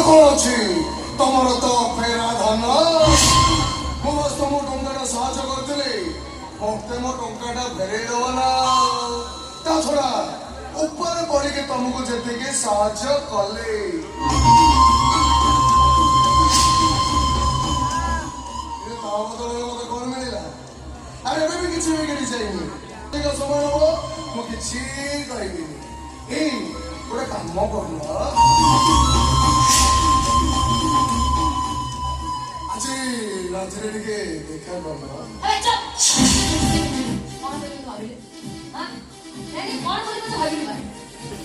कौन अच्छी तुमर तो फेरा धन मुझ तुम टाटा साहय करी मत मो टाटा फेर दब ना ता छड़ा ऊपर पड़ी के तुमको जी साहय कले बदल मत कौन मिलला अरे भी किसी बिगड़ी जाइए समय हम मुझे कह गोटे कम कर आज राजरे टे देखा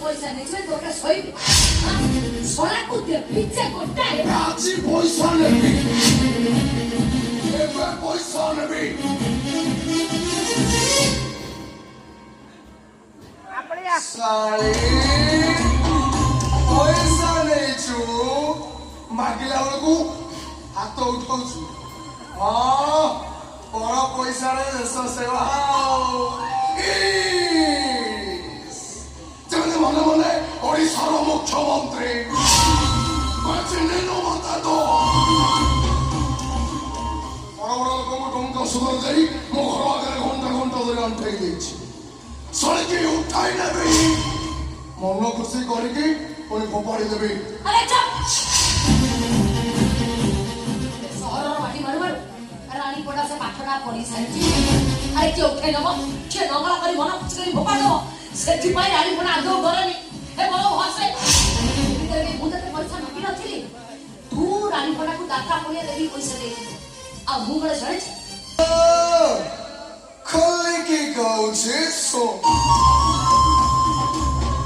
पैसा नहीं गोटे शोबी सोना को पिज्जा गोटाए आज पैसा नहीं पैसा नहीं साले पैसा नहीं छु मागिला बेलू हाथ उठाऊ हाँ बड़ पैसा देश सेवा जमी मन मन ओडार मुख्यमंत्री मत तो बड़ बड़ लोक टंका सुधर जा मो घर आगे घंटा घंटा धरी अंठाई सड़की उठाई नेबी मन खुशी करके पुणी फोपाड़ी देवी रानीपड़ा से पाठटा पड़ी सारी अरे किए उठे नब किए नंगला कर मन खुशी कर फोपाड़ दब से रानीपड़ा आदौ गरनी हे मो हसे मुझे पैसा मांगी नी तू रानीपड़ा को दाता पुणिया देवी पैसा दे आ मु बड़े जड़े खोल के कौचे सो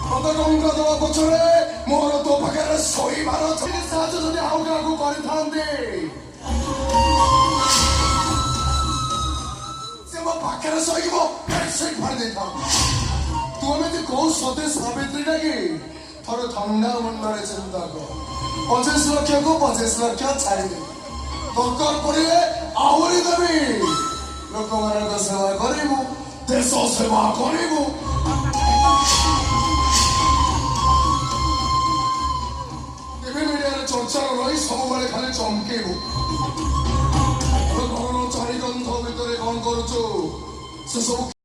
मत टंका दवा पछरे मोर तो पाखे शोई मार साहय जदि आउ क्या कर पाखे शोक मार दे तू एमती कौ सदे सावित्री कि थोड़े ठंडा मुंडे चिंता कर 25 लाख को 25 लाख छाड़ी दरकार पड़े आहरी देवी लोक मान सेवा करू देश सेवा करू टीवी मीडिया चर्चा रही सब खाली चमकेबू घर चारिगंध भितर कौन करुचु से सब